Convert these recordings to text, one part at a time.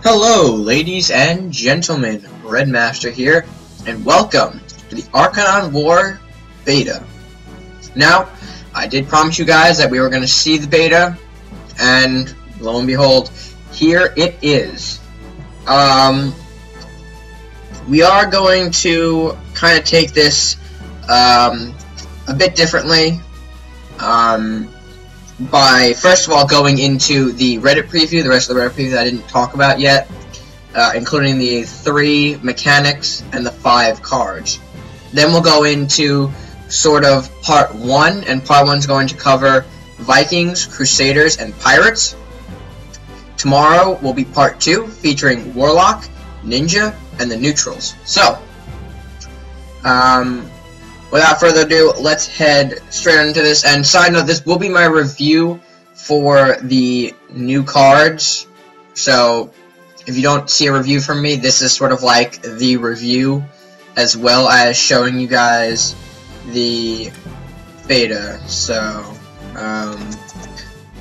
Hello, ladies and gentlemen, Redmaster here, and welcome to the ARCHANON War Beta. Now, I did promise you guys that we were going to see the beta, and lo and behold, here it is. We are going to kind of take this a bit differently, by first of all going into the Reddit preview, the rest of the Reddit preview that I didn't talk about yet, including the 3 mechanics and the 5 cards. Then we'll go into sort of part 1, and part 1 is going to cover Vikings, Crusaders, and Pirates. Tomorrow will be part 2, featuring Warlock, Ninja, and the Neutrals. So, without further ado, let's head straight into this. And side note, this will be my review for the new cards. So, if you don't see a review from me, this is sort of like the review, as well as showing you guys the beta. So,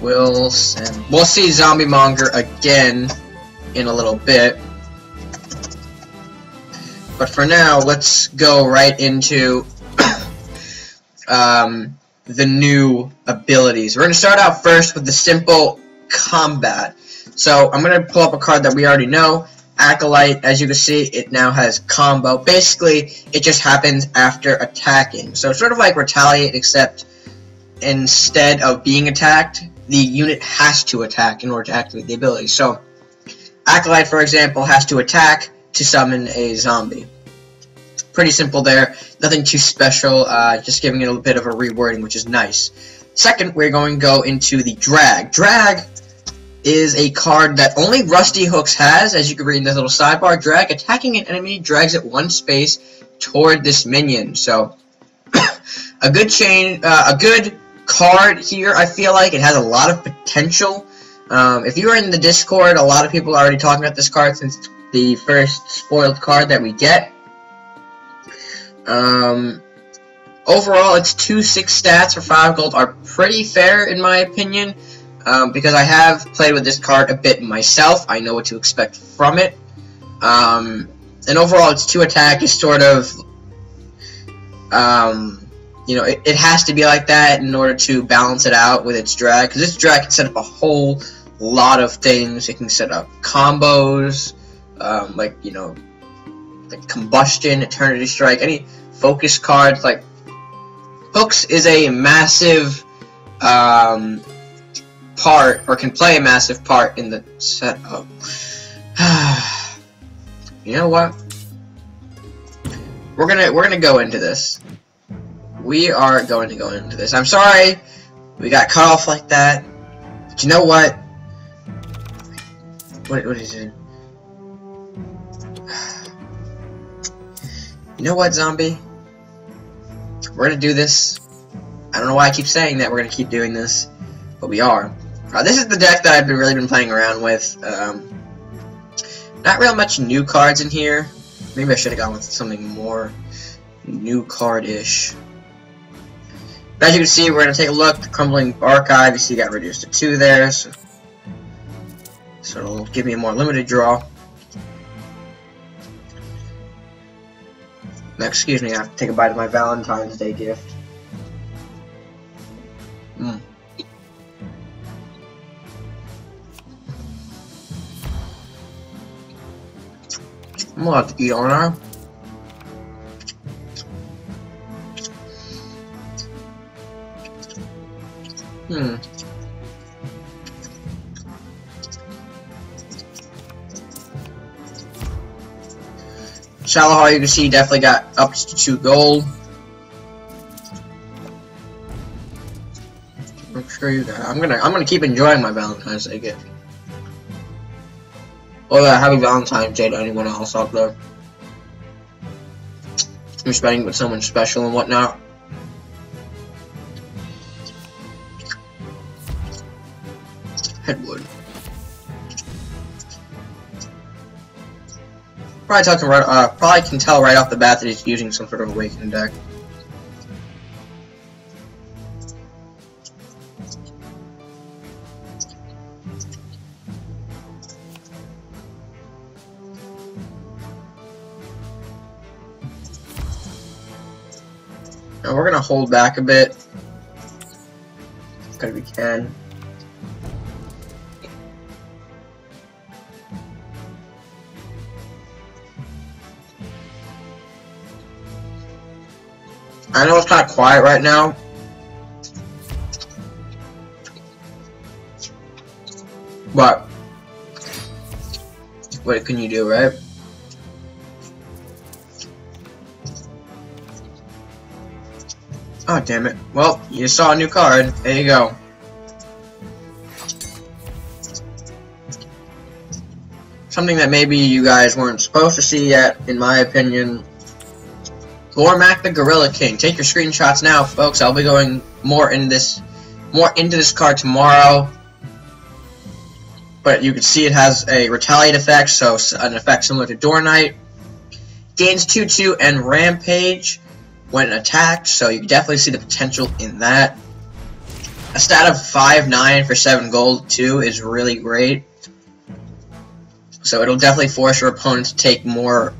we'll see Zombie Monger again in a little bit. But for now, let's go right into the new abilities. We're going to start out first with the simple combat. So I'm going to pull up a card that we already know, Acolyte. As you can see, it now has combo. Basically, it just happens after attacking. So sort of like Retaliate, except instead of being attacked, the unit has to attack in order to activate the ability. So Acolyte, for example, has to attack to summon a zombie. Pretty simple there, nothing too special, just giving it a bit of a rewording, which is nice. Second, we're going to go into the Drag. Drag is a card that only Rusty Hooks has, as you can read in this little sidebar. Drag, attacking an enemy, drags it 1 space toward this minion. So, a good card here, I feel like. It has a lot of potential. If you are in the Discord, a lot of people are already talking about this card since the first spoiled card that we get. Overall, its 2/6 stats for 5 gold are pretty fair in my opinion, because I have played with this card a bit myself. I know what to expect from it. And overall, its 2 attack is sort of, you know, it has to be like that in order to balance it out with its drag, because its drag can set up a whole lot of things. It can set up combos, like, you know, like Combustion, Eternity Strike, any focus cards. Like Hooks is a massive part, or can play a massive part in the setup. You know what? We're gonna go into this. We are going to go into this. I'm sorry we got cut off like that, but you know what? What is it? You know what, Zombie? We're gonna do this. I don't know why I keep saying that we're gonna keep doing this, but we are. This is the deck that I've really been playing around with. Not real much new cards in here. Maybe I should have gone with something more new card-ish. But as you can see, we're gonna take a look. The Crumbling Archive, you see, got reduced to 2 there, so it'll give me a more limited draw. Now, excuse me, I have to take a bite of my Valentine's Day gift. I'm gonna have to eat on her. Shalahar, you can see, definitely got up to 2 gold. I'm sure you got. I'm gonna keep enjoying my Valentine's Day gift. Oh yeah, happy Valentine's Day to anyone else out there. You're spending with someone special and whatnot. Headwood. Probably can tell right off the bat that he's using some sort of Awakening deck. And we're gonna hold back a bit. Because we can. I know it's kind of quiet right now. But what can you do, right? Oh, damn it. Well, you saw a new card. There you go. Something that maybe you guys weren't supposed to see yet, in my opinion. Gormak the Gorilla King. Take your screenshots now, folks. I'll be going more into this card tomorrow. But you can see it has a retaliate effect, so an effect similar to Door Knight. Gains 2/2 and Rampage when attacked, so you can definitely see the potential in that. A stat of 5/9 for 7 gold too is really great. So it'll definitely force your opponent to take more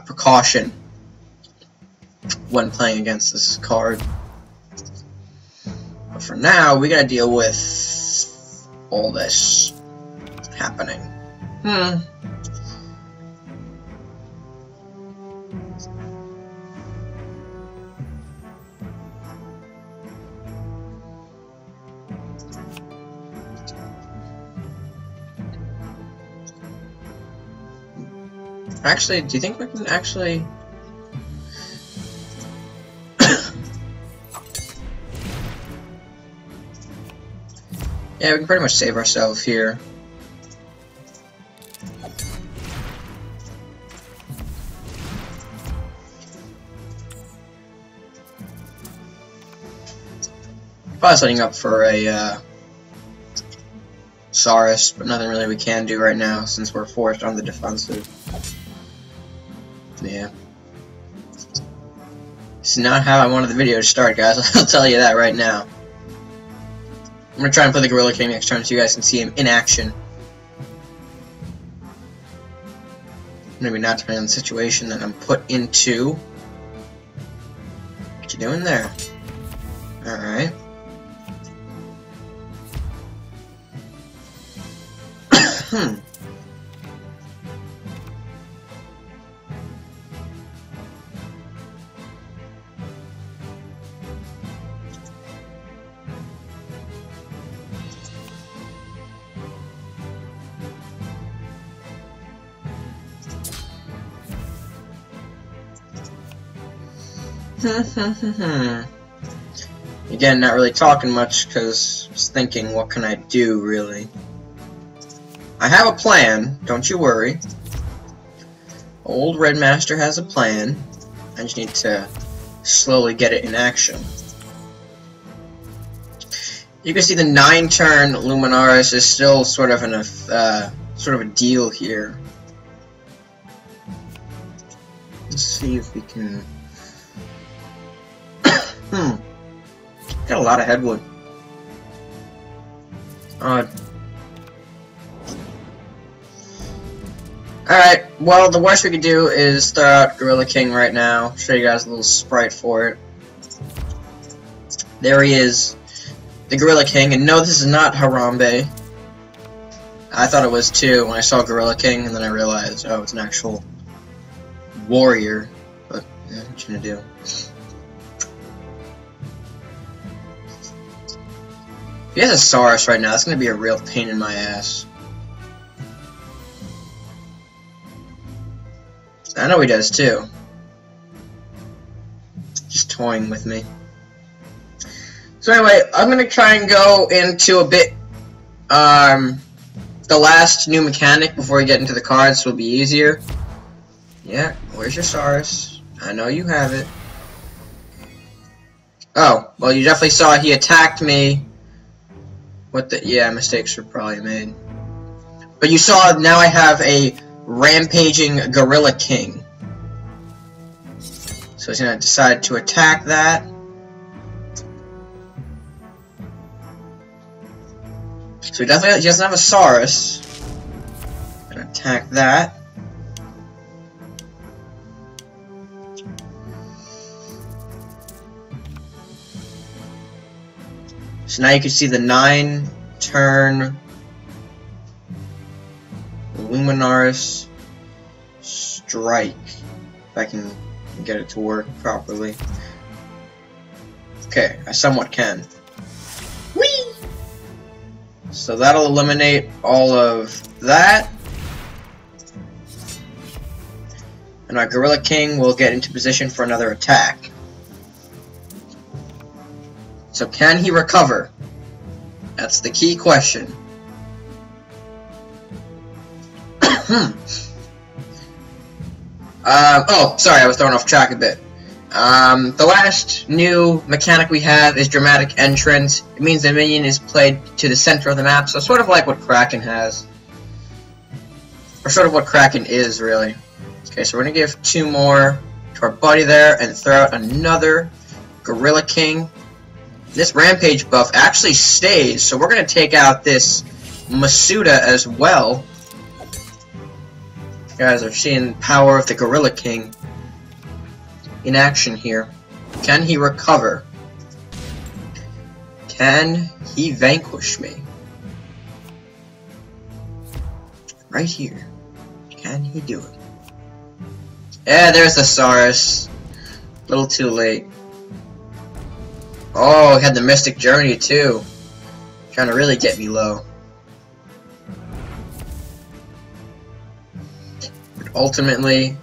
precaution when playing against this card. But for now, we gotta deal with all this happening. Actually, do you think we can actually... Yeah, we can pretty much save ourselves here. Probably setting up for a Saurus, but nothing really we can do right now since we're forced on the defensive. Yeah. This is not how I wanted the video to start, guys. I'll tell you that right now. I'm gonna try and play the Gorilla King next turn so you guys can see him in action. Maybe not depending on the situation that I'm put into. What you doing there? Alright. Again, not really talking much because I was thinking, what can I do, really? I have a plan, don't you worry. Old Red Master has a plan. I just need to slowly get it in action. You can see the 9-turn Luminaris is still sort of a deal here. Let's see if we can. Got a lot of headwood. Alright, well, the worst we could do is throw out Gorilla King right now. Show you guys a little sprite for it. There he is, the Gorilla King, and no, this is not Harambe. I thought it was too when I saw Gorilla King, and then I realized, oh, it's an actual warrior. But, yeah, what you gonna do? If he has a Saurus right now, that's gonna be a real pain in my ass. I know he does too. Just toying with me. So anyway, I'm gonna try and go into a bit the last new mechanic before we get into the cards, so it'll be easier. Yeah, where's your Saurus? I know you have it. Oh, well, you definitely saw he attacked me. What the? Yeah, mistakes were probably made. But you saw now I have a rampaging Gorilla King. So he's gonna decide to attack that. So he doesn't have a Saurus. Gonna attack that. So now you can see the 9-turn Luminaris Strike. If I can get it to work properly. Okay, I somewhat can. Whee! So that'll eliminate all of that. And our Gorilla King will get into position for another attack. So can he recover? That's the key question. Oh, sorry, I was thrown off track a bit. The last new mechanic we have is Dramatic Entrance. It means the minion is played to the center of the map, so sort of like what Kraken has. Or sort of what Kraken is, really. Okay, so we're gonna give 2 more to our buddy there, and throw out another Gorilla King. This Rampage buff actually stays, so we're gonna take out this Masuda as well. You guys are seeing the power of the Gorilla King in action here. Can he recover? Can he vanquish me? Right here. Can he do it? Yeah, there's the Saurus. A little too late. Oh, he had the Mystic Journey too. Trying to really get me low. But ultimately,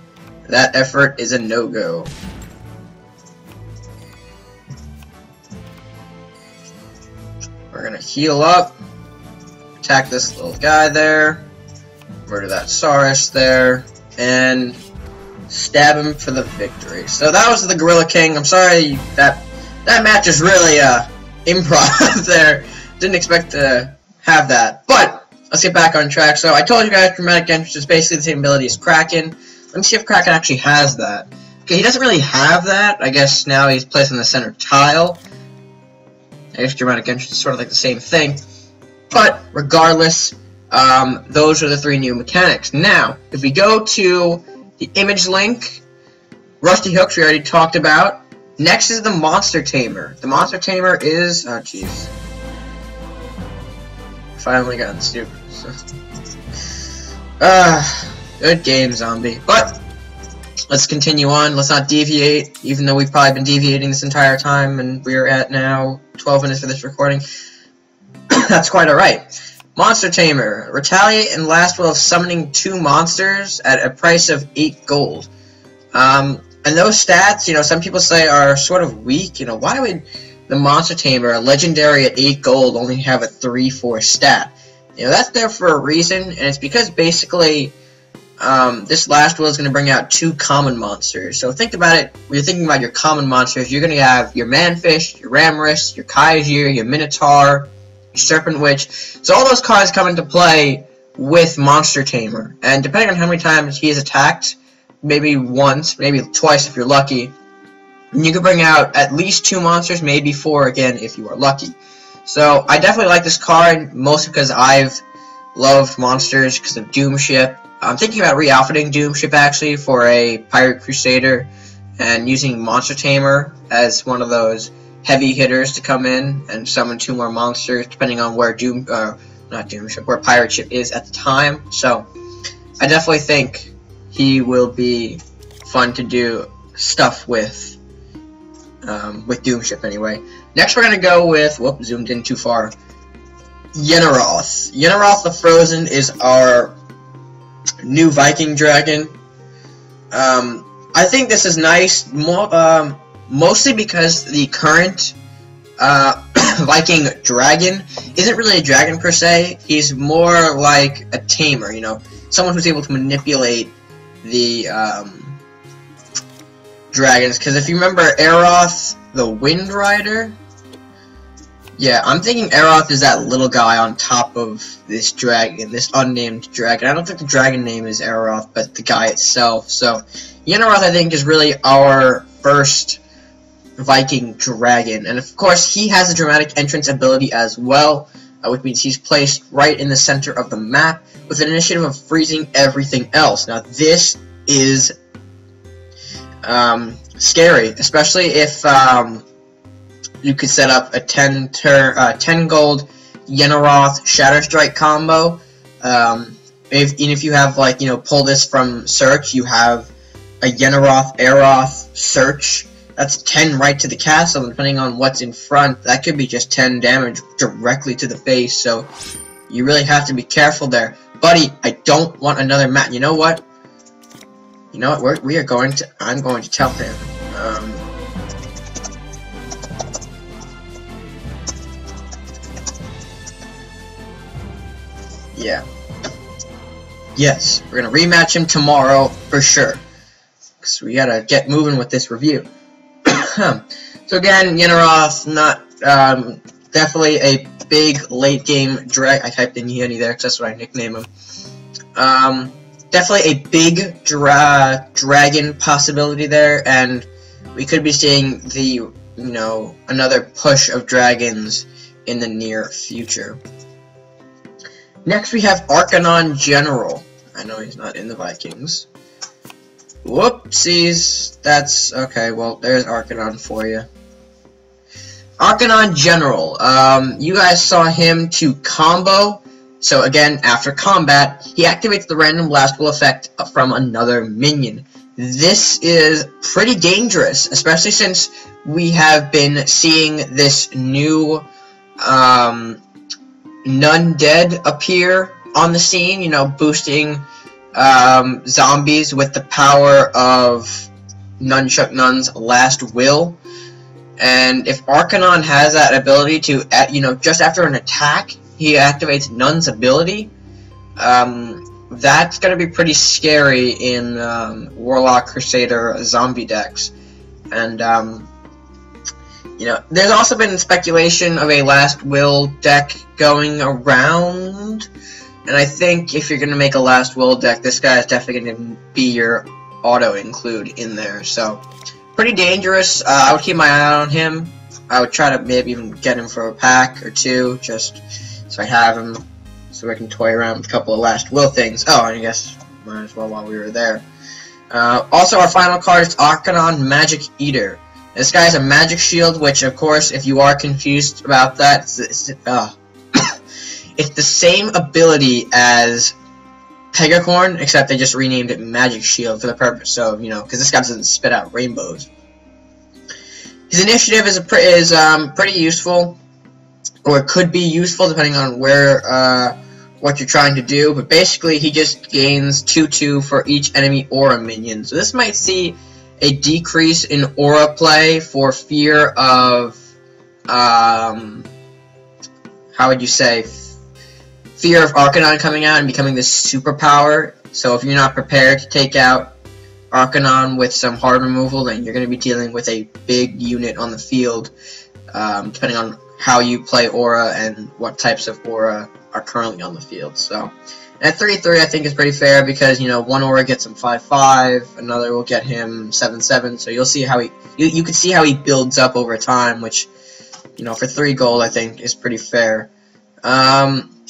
that effort is a no-go. We're gonna heal up. Attack this little guy there. Murder that Saurus there. And stab him for the victory. So that was the Gorilla King. I'm sorry that match is really improv there. Didn't expect to have that. But let's get back on track. So I told you guys Dramatic Entrance is basically the same ability as Kraken. Let me see if Kraken actually has that. Okay, he doesn't really have that. I guess now he's placed on the center tile. I guess Dramatic Entrance is sort of like the same thing. But regardless, those are the 3 new mechanics. Now, if we go to the image link, Rusty Hooks we already talked about. Next is the Monster Tamer. The Monster Tamer is... oh, jeez. Finally gotten stupid. Good game, zombie. But, let's continue on. Let's not deviate, even though we've probably been deviating this entire time, and we're at now 12 minutes for this recording. That's quite alright. Monster Tamer. Retaliate and last will of summoning 2 monsters at a price of 8 gold. And those stats, you know, some people say are sort of weak. You know, why would the Monster Tamer, a legendary at 8 gold, only have a 3/4 stat? You know, that's there for a reason, and it's because basically this last will is going to bring out 2 common monsters. So think about it, when you're thinking about your common monsters, you're going to have your Manfish, your Ramrus, your Kaijir, your Minotaur, your Serpent Witch. So all those cards come into play with Monster Tamer, and depending on how many times he is attacked, maybe once, maybe twice if you're lucky, you can bring out at least 2 monsters, maybe 4 again if you are lucky. So I definitely like this card, mostly because I've loved monsters because of Doomship. I'm thinking about re-outfitting Doomship actually for a Pirate Crusader and using Monster Tamer as one of those heavy hitters to come in and summon 2 more monsters depending on where where Pirate Ship is at the time. So I definitely think he will be fun to do stuff with Doomship anyway. Next we're gonna go with, whoop, zoomed in too far, Yenneroth. Yenneroth the Frozen is our new Viking dragon. I think this is nice, mostly because the current Viking dragon isn't really a dragon per se. He's more like a tamer, you know, someone who's able to manipulate the dragons. Because if you remember Aeroth, the Wind Rider, yeah, I'm thinking Aeroth is that little guy on top of this dragon, this unnamed dragon. I don't think the dragon name is Aeroth, but the guy itself. So Yenneroth, I think, is really our first Viking dragon, and of course he has a Dramatic Entrance ability as well, which means he's placed right in the center of the map with an initiative of freezing everything else. Now this is scary, especially if you could set up a 10 gold Yenaroth Shatter Strike combo. If you have, like, you know, pull this from search, you have a Yenaroth Aeroth search. That's 10 right to the castle, depending on what's in front. That could be just 10 damage directly to the face, so you really have to be careful there. Buddy, I don't want another mat. You know what? You know what? I'm going to tell him. Yeah. Yes, we're gonna rematch him tomorrow for sure. Because we gotta get moving with this review. So again, Yenaroth, not definitely a big late game drag. I typed in Yeni there because that's what I nickname him. Definitely a big dragon possibility there, and we could be seeing the another push of dragons in the near future. Next we have ARCHANON General. I know he's not in the Vikings. Whoopsies. That's okay. Well, there's ARCHANON for you. ARCHANON General. You guys saw him to combo. So again, after combat, he activates the random blast will effect from another minion. This is pretty dangerous, especially since we have been seeing this new Nun Dead appear on the scene, boosting zombies with the power of Nunchuck Nun's Last Will. And if ARCHANON has that ability to, just after an attack, he activates Nun's ability, that's going to be pretty scary in Warlock Crusader zombie decks. And, there's also been speculation of a Last Will deck going around, and I think if you're going to make a Last Will deck, this guy is definitely going to be your auto-include in there, so pretty dangerous. I would keep my eye on him. I would try to maybe even get him for a pack or two, just so I have him, so I can toy around with a couple of Last Will things. Oh, and I guess might as well while we were there. Also, our final card is ARCHANON Magic Eater. This guy has a magic shield, which, of course, if you are confused about that, it's the same ability as Pegacorn, except they just renamed it Magic Shield for the purpose of, because this guy doesn't spit out rainbows. His initiative is pretty useful, or it could be useful depending on where what you're trying to do. But basically, he just gains 2/2 for each enemy aura minion. So this might see a decrease in aura play for fear of how would you say? Fear of ARCHANON coming out and becoming this superpower. So if you're not prepared to take out ARCHANON with some hard removal, then you're going to be dealing with a big unit on the field, depending on how you play Aura and what types of Aura are currently on the field. So at 3/3, I think is pretty fair because one Aura gets him 5/5, another will get him 7/7. So you'll see how you can see how he builds up over time, which for 3 gold I think is pretty fair.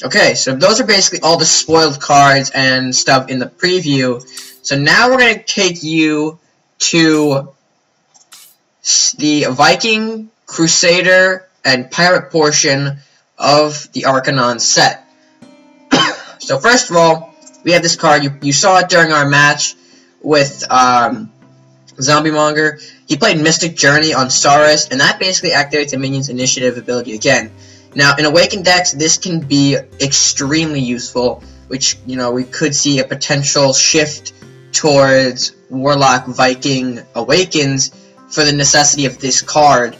Okay, so those are basically all the spoiled cards and stuff in the preview. So now we're going to take you to the Viking, Crusader, and Pirate portion of the ARCHANON set. So first of all, we have this card. You saw it during our match with ZombieMonger. He played Mystic Journey on Saurus, and that basically activates a minion's initiative ability again. Now, in Awakened decks, this can be extremely useful, which, we could see a potential shift towards Warlock Viking Awakens for the necessity of this card.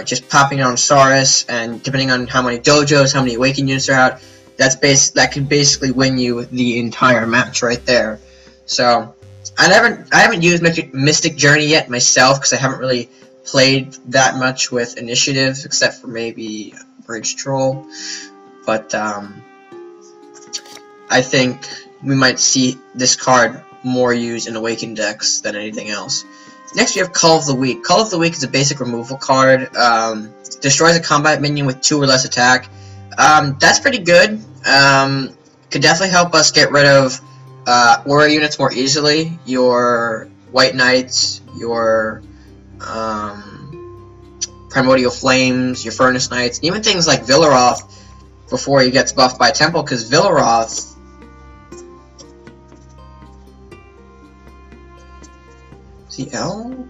Just popping on Saurus, and depending on how many dojos, how many Awakened units are out, that could basically win you the entire match right there. So, I haven't used Mystic Journey yet myself, because I haven't really played that much with initiatives, except for maybe Bridge Troll, but I think we might see this card more used in Awakened decks than anything else. Next we have Call of the Week. Call of the Week is a basic removal card. Destroys a combat minion with 2 or less attack. That's pretty good. Could definitely help us get rid of Aura units more easily. Your White Knights, your Primordial Flames, your Furnace Knights, even things like Villaroth before he gets buffed by Temple, because Villaroth... Is he L?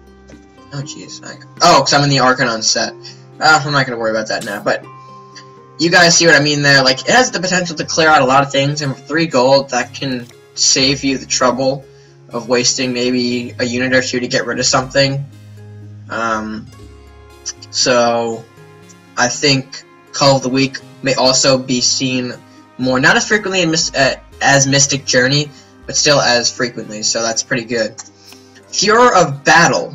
Oh, jeez. Oh, because I'm in the Archanon set. I'm not going to worry about that now, but you guys see what I mean there. Like, it has the potential to clear out a lot of things, and for 3 gold, that can save you the trouble of wasting maybe a unit or two to get rid of something. So, I think Call of the Week may also be seen more, not as frequently as Mystic Journey, but still as frequently, so that's pretty good. Furor of Battle.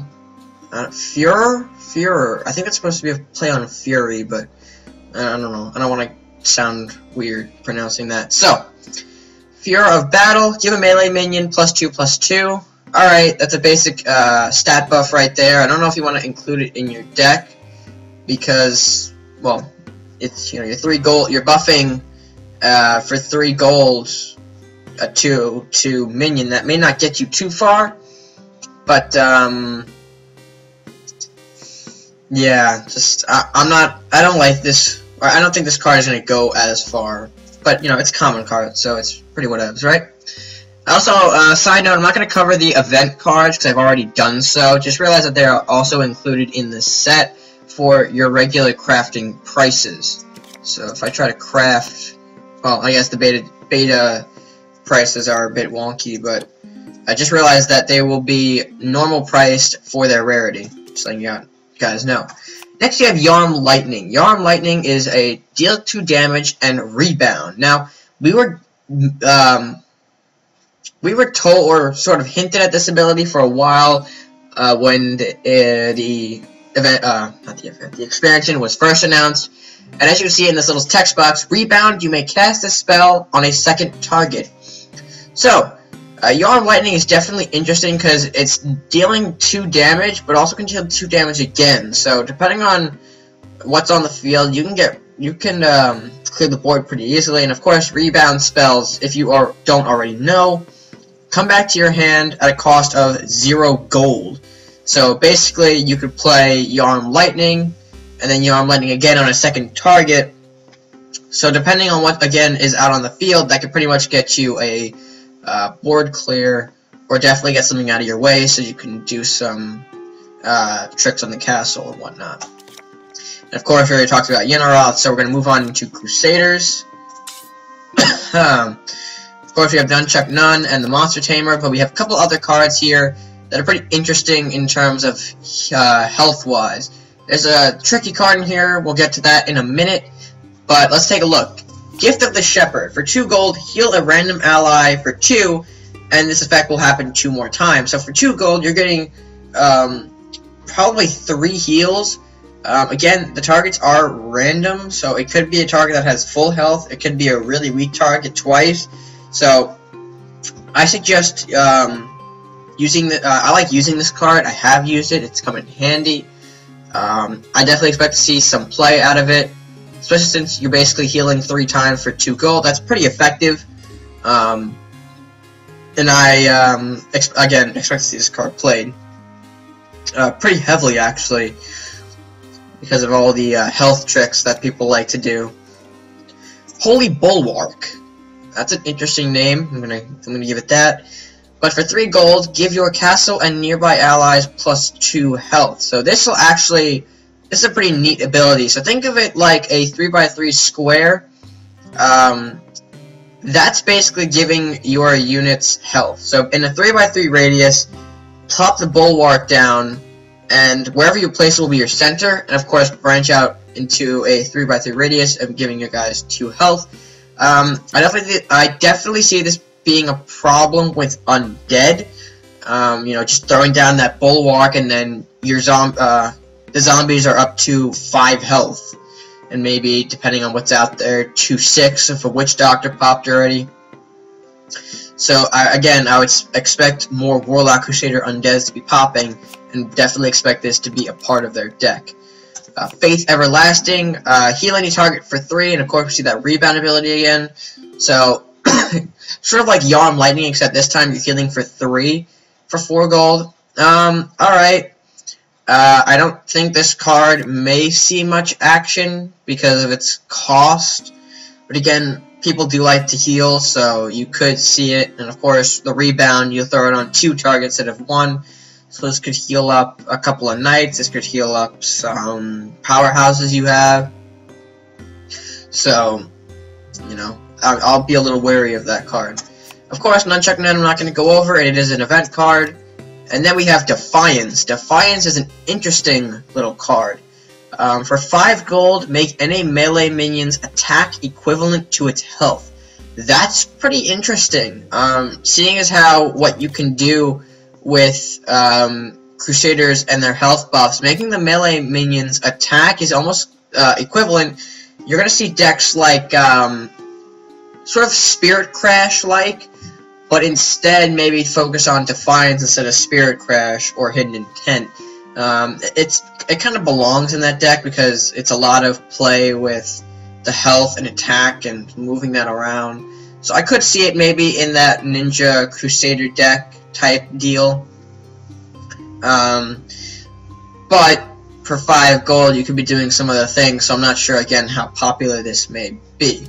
Furor. I think it's supposed to be a play on Fury, but I don't know. I don't want to sound weird pronouncing that. So, Furor of Battle. Give a melee minion +2/+2. Alright, that's a basic stat buff right there. I don't know if you want to include it in your deck, because, well, it's, your 3 gold. You're buffing for 3 gold to minion. That may not get you too far, but yeah, just I don't like this. Or I don't think this card is gonna go as far. But it's a common card, so it's pretty whatevs, right? Also, side note, I'm not gonna cover the event cards because I've already done so. Just realize that they are also included in the set for your regular crafting prices. So if I try to craft, well, I guess the beta prices are a bit wonky, but I just realized that they will be normal priced for their rarity. Just letting you guys know. Next you have Yarm Lightning. Yarm Lightning is a deal 2 damage and rebound. Now, we were told or sort of hinted at this ability for a while when the expansion was first announced. And as you can see in this little text box, rebound, you may cast a spell on a second target. So, Yarm Lightning is definitely interesting because it's dealing 2 damage, but also can deal 2 damage again. So depending on what's on the field, you can clear the board pretty easily. And of course, rebound spells, if you don't already know, come back to your hand at a cost of 0 gold. So basically, you could play Yarm Lightning, and then Yarm Lightning again on a second target. So depending on what again is out on the field, that could pretty much get you a board clear, or definitely get something out of your way so you can do some tricks on the castle and whatnot. And of course, we already talked about Yenneroth, so we're going to move on to Crusaders. Of course, we have Nunchuck Nun and the Monster Tamer, but we have a couple other cards here that are pretty interesting in terms of health-wise. There's a tricky card in here, we'll get to that in a minute, but let's take a look. Gift of the Shepherd. For 2 gold, heal a random ally for 2, and this effect will happen 2 more times. So for 2 gold, you're getting probably 3 heals. Again, the targets are random, so it could be a target that has full health. It could be a really weak target twice. So I suggest using the. I like using this card. I have used it. It's come in handy. I definitely expect to see some play out of it. Especially since you're basically healing 3 times for 2 gold. That's pretty effective. And I, again, expect to see this card played. Pretty heavily, actually. Because of all the health tricks that people like to do. Holy Bulwark. That's an interesting name. I'm gonna give it that. But for 3 gold, give your castle and nearby allies +2 health. So this will actually... This is a pretty neat ability. So think of it like a 3x3 square. That's basically giving your units health. So in a 3x3 radius, plop the Bulwark down, and wherever you place it will be your center. And of course, branch out into a 3x3 radius and giving your guys 2 health. I definitely see this being a problem with undead. Just throwing down that Bulwark and then your the zombies are up to 5 health, and maybe, depending on what's out there, 2/6 if a Witch Doctor popped already. So, again, I would expect more Warlock Crusader Undeads to be popping, and definitely expect this to be a part of their deck. Faith Everlasting, heal any target for 3, and of course we see that rebound ability again. So, sort of like Yarm Lightning, except this time you're healing for 3 for 4 gold. Alright. I don't think this card may see much action because of its cost, but again, people do like to heal, so you could see it. And of course, the rebound, you throw it on 2 targets instead of 1, so this could heal up a couple of knights, this could heal up some powerhouses you have. So, you know, I'll be a little wary of that card. Of course, Nunchuck Nun I'm not going to go over, it is an event card. And then we have Defiance. Defiance is an interesting little card. For 5 gold, make any melee minion's attack equivalent to its health. That's pretty interesting. Seeing as how what you can do with Crusaders and their health buffs, making the melee minion's attack is almost equivalent. You're going to see decks like sort of Spirit Crash-like, but instead maybe focus on Defiance instead of Spirit Crash or Hidden Intent. It kind of belongs in that deck because it's a lot of play with the health and attack and moving that around. So I could see it maybe in that Ninja Crusader deck type deal. But for 5 gold you could be doing some other things, so I'm not sure again how popular this may be.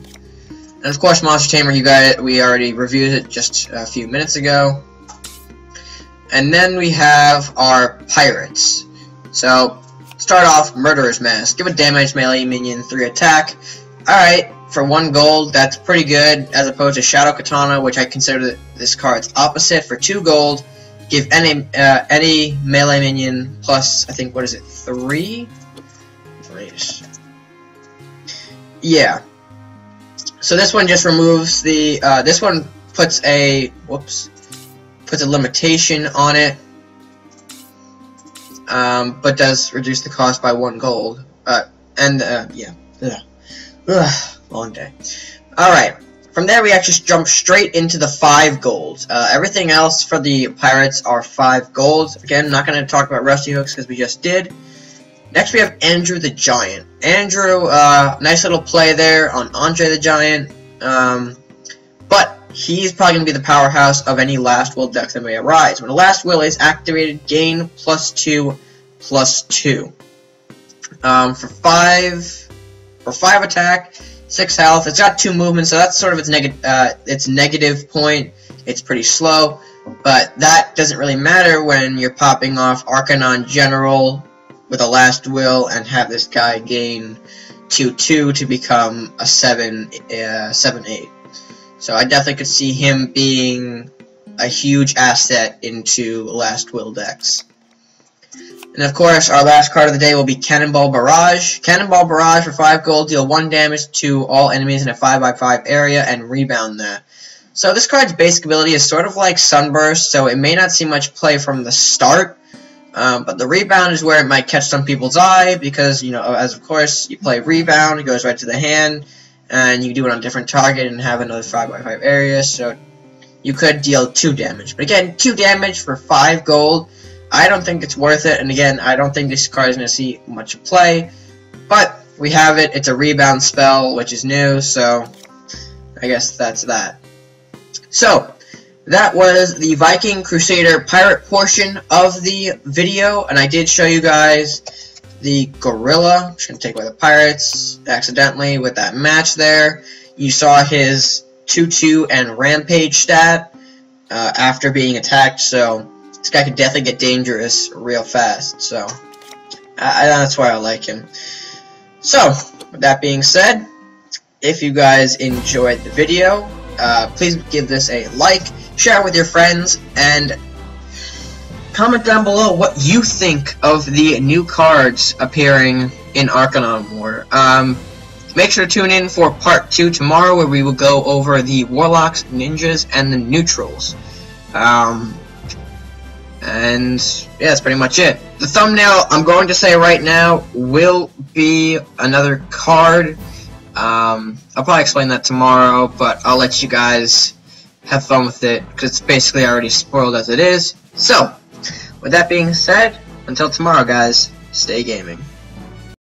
And of course, Monster Tamer, you got it. We already reviewed it just a few minutes ago. And then we have our pirates. So, start off, Murderer's Mask. Give a damage melee minion 3 attack. Alright, for 1 gold, that's pretty good, as opposed to Shadow Katana, which I consider this card's opposite. For 2 gold, give any melee minion plus, I think, what is it, 3? Wait. Yeah. So this one just removes the, this one puts a limitation on it, but does reduce the cost by 1 gold, yeah. Long day. Alright, from there we actually jump straight into the 5 golds. Everything else for the pirates are 5 golds. Again, not going to talk about Rusty Hooks because we just did. Next we have Andrew the Giant. Andrew, nice little play there on Andre the Giant, but he's probably going to be the powerhouse of any Last Will deck that may arise. When the Last Will is activated, gain +2/+2. For 5 attack, 6 health, it's got 2 movements, so that's sort of its negative point. It's pretty slow, but that doesn't really matter when you're popping off ARCHANON General with a Last Will and have this guy gain 2/2 to become a 7/8. So I definitely could see him being a huge asset into Last Will decks. And of course, our last card of the day will be Cannonball Barrage. Cannonball Barrage for 5 gold, deal 1 damage to all enemies in a 5x5 area and rebound that. So this card's basic ability is sort of like Sunburst, so it may not see much play from the start. But the rebound is where it might catch some people's eye, because, you know, as of course, you play rebound, it goes right to the hand, and you do it on a different target and have another 5x5 area, so you could deal 2 damage. But again, 2 damage for 5 gold, I don't think it's worth it, and again, I don't think this card is going to see much play, but we have it, it's a rebound spell, which is new, so I guess that's that. So, that was the Viking Crusader Pirate portion of the video, and I did show you guys the Gorilla. I'm just going to take away the Pirates accidentally with that match there. You saw his 2/2 and Rampage stat after being attacked, so this guy could definitely get dangerous real fast, so that's why I like him. So, with that being said, if you guys enjoyed the video, please give this a like, share it with your friends, and comment down below what you think of the new cards appearing in ARCHANON War. Make sure to tune in for part 2 tomorrow, where we will go over the Warlocks, Ninjas, and the Neutrals. And yeah, that's pretty much it. The thumbnail, I'm going to say right now, will be another card. I'll probably explain that tomorrow, but I'll let you guys have fun with it, because it's basically already spoiled as it is. So, with that being said, until tomorrow, guys, stay gaming.